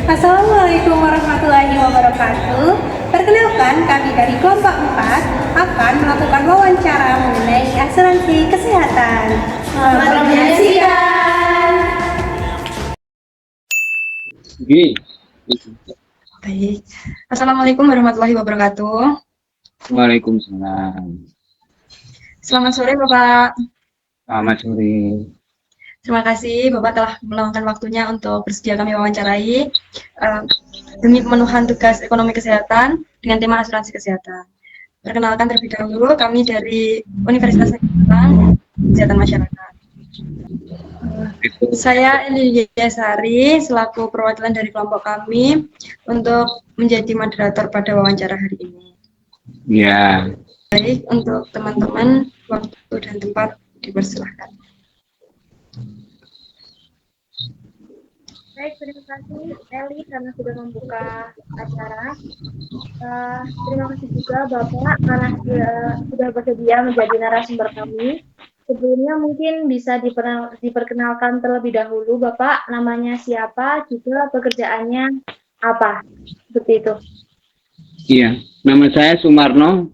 Assalamualaikum warahmatullahi wabarakatuh. Perkenalkan, kami dari kelompok 4 akan melakukan wawancara mengenai asuransi kesehatan. Selamat menyaksikan. Gini. Baik. Assalamualaikum warahmatullahi wabarakatuh. Waalaikumsalam. Selamat sore, Bapak. Selamat sore. Terima kasih Bapak telah meluangkan waktunya untuk bersedia kami wawancarai demi pemenuhan tugas ekonomi kesehatan dengan tema asuransi kesehatan. Perkenalkan terlebih dahulu, kami dari Universitas Kesehatan Masyarakat. Saya Eli Sari selaku perwakilan dari kelompok kami untuk menjadi moderator pada wawancara hari ini. Ya. Baik, untuk teman-teman, waktu dan tempat dipersilahkan. Baik, terima kasih Eli karena sudah membuka acara. Terima kasih juga Bapak karena sudah bersedia menjadi narasumber kami. Sebelumnya mungkin bisa diperkenalkan terlebih dahulu Bapak, namanya siapa, juga pekerjaannya apa, seperti itu. Iya, nama saya Sumarno.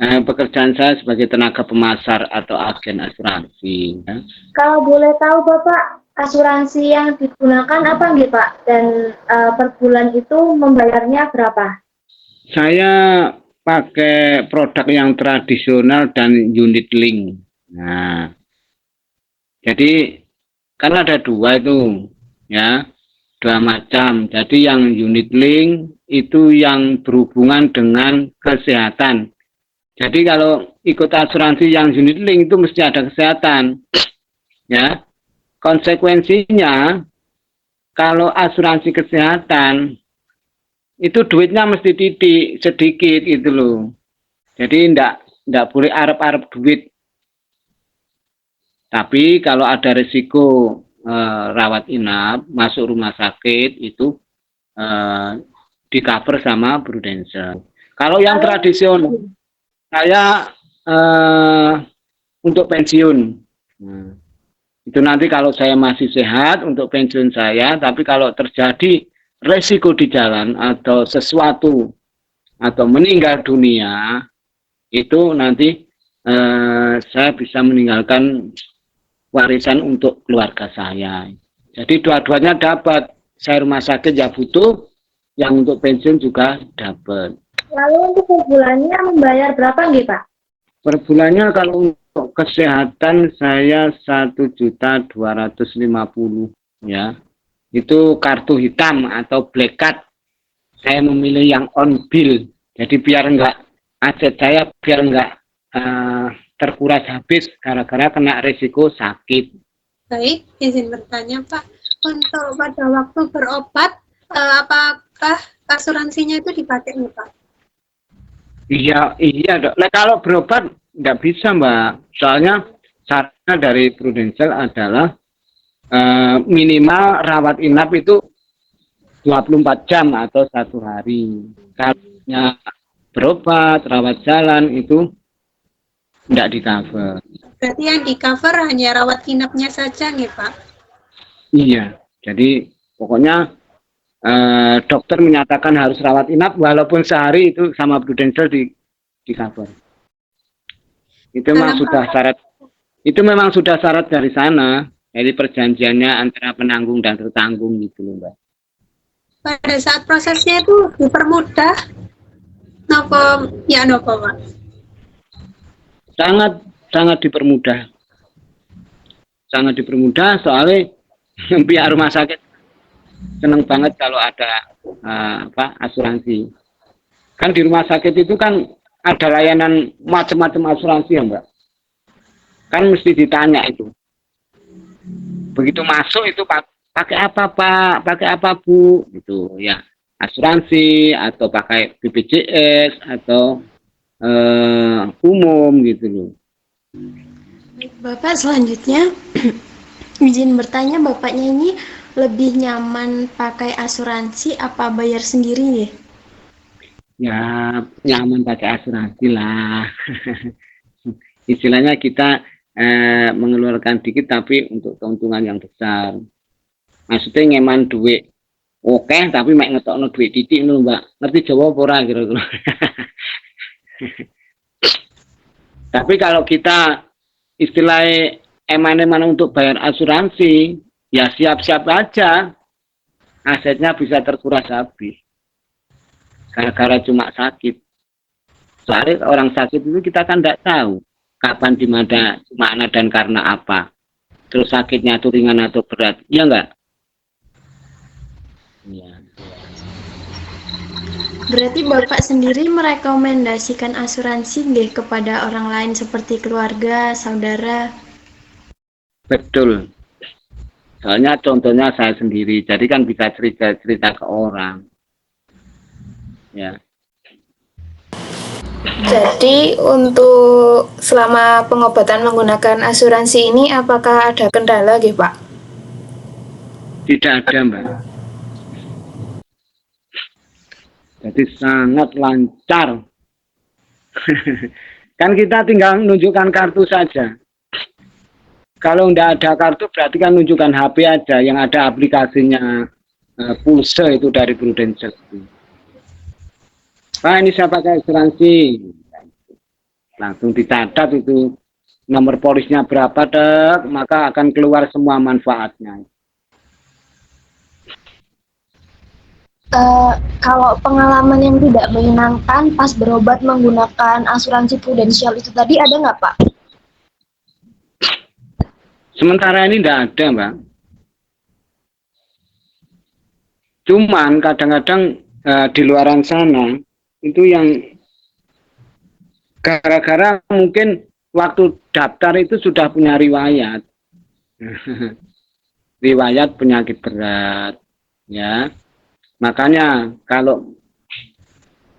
Pekerjaan saya sebagai tenaga pemasar atau agen asuransi. Ya. Kalau boleh tahu Bapak, asuransi yang digunakan apa nggih Pak? Dan per bulan itu membayarnya berapa? Saya pakai produk yang tradisional dan unit link. Nah, jadi kan ada dua itu, ya, dua macam. Jadi yang unit link itu yang berhubungan dengan kesehatan. Jadi kalau ikut asuransi yang unit link itu mesti ada kesehatan, ya. Konsekuensinya kalau asuransi kesehatan itu duitnya mesti sedikit gitu loh. Jadi ndak boleh arep-arep duit. Tapi kalau ada risiko rawat inap masuk rumah sakit itu di cover sama Prudential. Kalau yang tradisional saya untuk pensiun. Nah, itu nanti kalau saya masih sehat untuk pensiun saya, tapi kalau terjadi resiko di jalan atau sesuatu atau meninggal dunia, itu nanti saya bisa meninggalkan warisan untuk keluarga saya. Jadi dua-duanya dapat. Saya rumah sakit ya butuh, yang untuk pensiun juga dapat. Lalu untuk per bulannya membayar berapa nih Pak? Per bulannya kalau untuk kesehatan saya 1.250.000 ya. Itu kartu hitam atau black card. Saya memilih yang on bill. Jadi biar enggak aset saya biar enggak terkuras habis gara-gara kena risiko sakit. Baik, izin bertanya Pak. Untuk pada waktu berobat, apakah asuransinya itu dipakai nih Pak? Iya dok. Nah, kalau berobat nggak bisa Mbak. Soalnya syaratnya dari Prudential adalah minimal rawat inap itu 24 jam atau 1 hari. Kalau berobat, rawat jalan itu nggak di cover. Berarti yang di cover hanya rawat inapnya saja nih Pak? Iya. Jadi pokoknya dokter menyatakan harus rawat inap walaupun sehari itu sama Prudential di cover. Itu memang sudah syarat. Itu memang sudah syarat dari sana. Jadi perjanjiannya antara penanggung dan tertanggung gitu loh, Mbak. Pada saat prosesnya itu dipermudah, nopo Pak? Sangat dipermudah. Sangat dipermudah soalnya pihak rumah sakit senang banget kalau ada asuransi. Kan di rumah sakit itu kan ada layanan macam-macam asuransi ya Mbak. Kan mesti ditanya itu. Begitu masuk itu pakai apa Pak, pakai apa Bu, gitu ya. Asuransi atau pakai BPJS atau umum gitu loh. Bapak selanjutnya izin bertanya, bapaknya ini lebih nyaman pakai asuransi apa bayar sendiri nih? Ya nyaman pakai asuransi lah. Istilahnya kita mengeluarkan dikit tapi untuk keuntungan yang besar. Maksudnya ngeman duit oke tapi mek ngetokno duit titik ngono Mbak. Ngerti Jawa apa ora kira-kira. Tapi kalau kita istilahnya eman-eman untuk bayar asuransi, ya siap-siap aja. Asetnya bisa terkuras habis. Gara-gara cuma sakit. Soalnya orang sakit itu kita kan tidak tahu kapan, di mana dan karena apa. Terus sakitnya itu ringan atau berat, iya enggak? Ya. Berarti Bapak sendiri merekomendasikan asuransi nggih kepada orang lain seperti keluarga, saudara? Betul. Soalnya contohnya saya sendiri, jadi kan bisa cerita-cerita ke orang. Ya. Jadi untuk selama pengobatan menggunakan asuransi ini apakah ada kendala gitu Pak? Tidak ada Mbak. Jadi sangat lancar. Kan kita tinggal menunjukkan kartu saja. Kalau tidak ada kartu berarti kan menunjukkan HP aja yang ada aplikasinya Pulse itu dari Prudential. Pak ini saya pakai asuransi. Langsung dicatat itu nomor polisnya berapa dek, maka akan keluar semua manfaatnya. Kalau pengalaman yang tidak menyenangkan pas berobat menggunakan asuransi prudensial itu tadi ada nggak Pak? Sementara ini tidak ada Mbak. Cuman kadang-kadang di luaran sana itu yang gara-gara mungkin waktu daftar itu sudah punya riwayat. Riwayat penyakit berat. Ya. Makanya kalau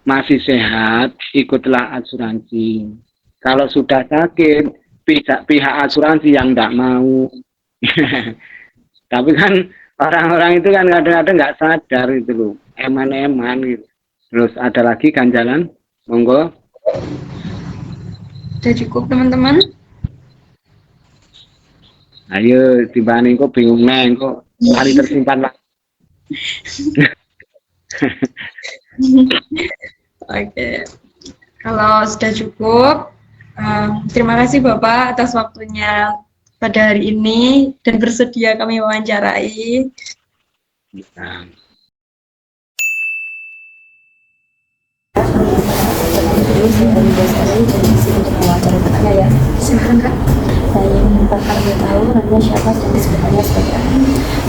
masih sehat, ikutlah asuransi. Kalau sudah sakit, pihak asuransi yang tidak mau. Tapi kan orang-orang itu kan kadang-kadang nggak sadar itu loh, eman-eman gitu. Terus ada lagi ganjalan, monggo. Sudah cukup teman-teman? Ayo, tiba-tiba kok bingung neng, kok hari tersimpan lah. Oke, kalau sudah cukup, terima kasih Bapak atas waktunya pada hari ini dan bersedia kami wawancarai. Nah. Silahkan Kak. Baik, Bapak boleh tahu namanya siapa dan sebenarnya sebagai apa?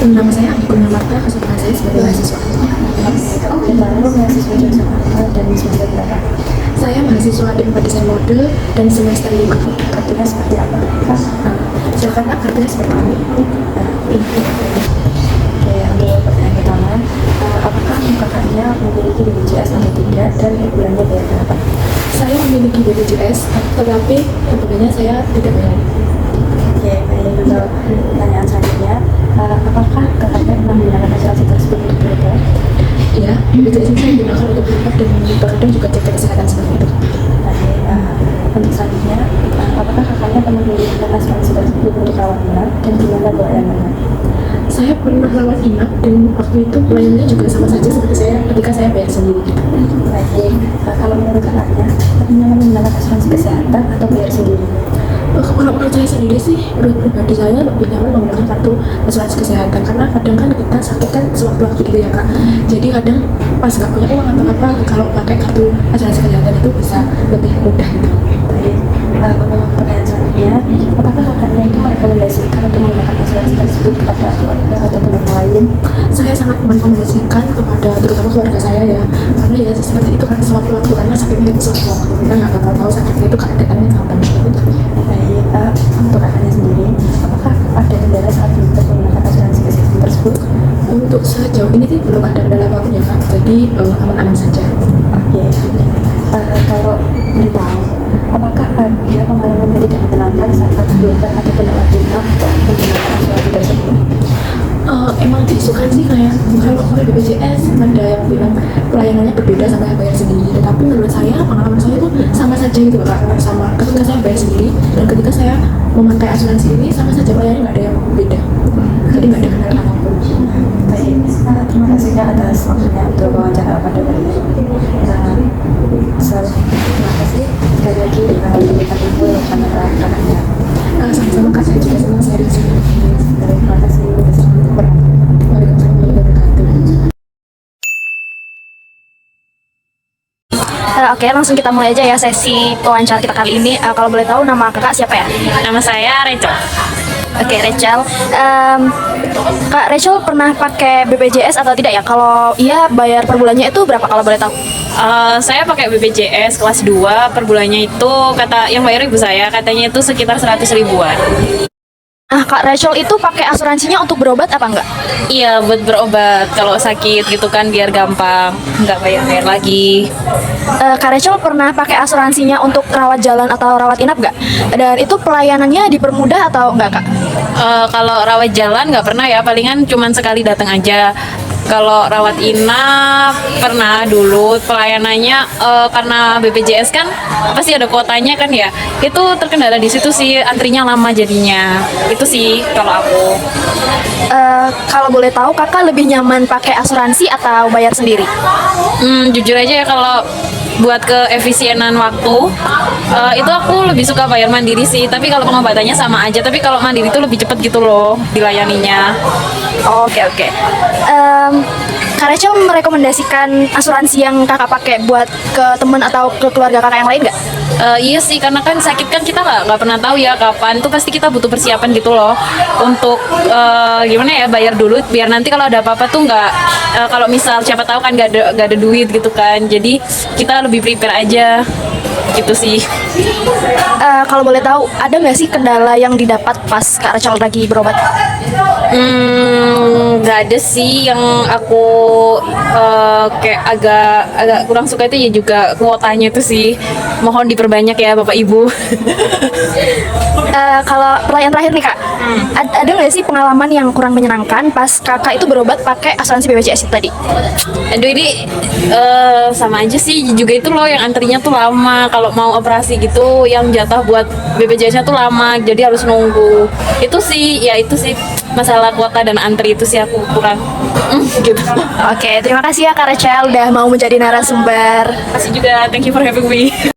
Nama saya Angguna Marta, kesibukan saya sebagai mahasiswa. Lalu mahasiswa jurusan apa dan semester berapa? Saya mahasiswa di desain mode dan semester 5. Kartunya seperti apa? Silakan Kak, kartunya seperti apa? Oke, untuk pertanyaan pertama, apakah kakaknya memiliki BPJS atau tidak dan bulannya bayar berapa? Saya memiliki BPJS, tetapi tentunya saya tidak bayar. Oke, baik. Untuk pertanyaan selanjutnya, apakah kakaknya pernah menggunakan asuransi tersebut untuk berobat? Iya, BPJS ini saya gunakan untuk berobat dan terkadang juga cek kesehatan seperti itu. Baik, untuk selanjutnya, apakah kakaknya pernah menggunakan asuransi tersebut untuk rawat inap dan gimana pelayanannya? Saya pernah rawat inap dan waktu itu pelayanannya juga sama saja seperti saya ketika saya bayar sendiri. Baik, kalau menurut kakaknya, lebih nyaman menggunakan asuransi kesehatan atau bayar sendiri? Kalau menurut saya sendiri sih, menurut pribadi saya lebih nyaman menggunakan kartu asuransi kesehatan karena kadang kan kita sakit kan sewaktu-waktu gitu ya Kak. Jadi kadang pas nggak punya uang atau apa, kalau pakai kartu asuransi kesehatan itu bisa lebih mudah gitu. Baik, untuk pertanyaan selanjutnya, apakah kakaknya itu merekomendasikan untuk menggunakan asuransi tersebut kepada keluarga atau teman lain? Saya sangat merekomendasikan kepada terutama keluarga saya ya, karena ya seperti itu kan sewaktu-waktu karena sakitnya itu sewaktu-waktu kita nggak bakal tahu sakitnya itu keadaannya kapan gitu. Baik, untuk kakaknya sendiri, apakah ada kendala saat menggunakan asuransi kesehatan tersebut? Untuk sejauh ini sih belum ada kendala apapun ya Kak, jadi aman-aman saja. Oke, kalau ditahu, apakah ada pengalaman yang tidak menyenangkan saat berobat atau perawat inap menggunakan asuransi tersebut? Emang diisukan sih kayak kalau BPJS ada yang bilang pelayanannya berbeda sama yang bayar sendiri, tetapi menurut saya pengalaman saya itu sama saja gitu Kak, sama ketika saya bayar sendiri dan ketika saya memakai asuransi ini sama saja pelayanannya nggak ada yang beda, jadi nggak ada kendala apapun. Baik, terima kasih kasih atas waktunya untuk wawancara pada hari ini. Terima kasih sekali lagi berikan ibu sama kakaknya. Sama-sama kak, saya juga senang sharing sini. Terima kasih. Wassalamualaikum warahmatullahi wabarakatuh. Oke, langsung kita mulai aja ya sesi wawancara kita kali ini. Kalau boleh tahu nama kakak siapa ya? Nama saya Rachel. Oke, Rachel. Kak Rachel pernah pakai BPJS atau tidak ya? Kalau iya, bayar per bulannya itu berapa kalau boleh tahu? Saya pakai BPJS kelas 2, per bulannya itu kata yang bayar ibu saya, katanya itu sekitar 100 ribuan. Nah, Kak Rachel itu pakai asuransinya untuk berobat apa enggak? Iya, buat berobat kalau sakit gitu kan biar gampang, nggak bayar-bayar lagi. Kak Rachel pernah pakai asuransinya untuk rawat jalan atau rawat inap nggak? Dan itu pelayanannya dipermudah atau enggak, Kak? Kalau rawat jalan nggak pernah ya, palingan cuman sekali datang aja. Kalau rawat inap pernah dulu pelayanannya karena BPJS kan pasti ada kuotanya kan ya. Itu terkendala di situ sih, antrinya lama jadinya. Itu sih kalau aku. Kalau boleh tahu kakak lebih nyaman pakai asuransi atau bayar sendiri? Jujur aja ya kalau buat keefisienan waktu itu aku lebih suka bayar mandiri sih, tapi kalau pengobatannya sama aja, tapi kalau mandiri itu lebih cepet gitu loh dilayaninya. Oke. Kak Rachel merekomendasikan asuransi yang kakak pakai buat ke teman atau ke keluarga kakak yang lain nggak? Iya sih, karena kan sakit kan kita nggak pernah tahu ya kapan, tuh pasti kita butuh persiapan gitu loh untuk gimana ya, bayar dulu biar nanti kalau ada apa-apa tuh nggak kalau misal siapa tahu kan nggak ada duit gitu kan, jadi kita lebih prepare aja gitu sih. Kalau boleh tahu ada nggak sih kendala yang didapat pas Kak Rachel lagi berobat? Nggak ada sih yang aku kayak agak kurang suka itu ya, juga kuotanya itu sih, mohon diperbanyak ya Bapak Ibu. Kalau pertanyaan terakhir nih Kak, ada nggak sih pengalaman yang kurang menyenangkan pas kakak itu berobat pakai asuransi BPJS itu tadi? Aduh ini sama aja sih, juga itu loh yang antrinya tuh lama, kalau mau operasi gitu yang jatah buat BPJS-nya tuh lama, jadi harus nunggu. Itu sih masalah kuota dan antri itu sih aku kurang gitu. Oke, terima kasih ya Kak Rachel udah mau menjadi narasumber. Terima kasih juga, thank you for having me.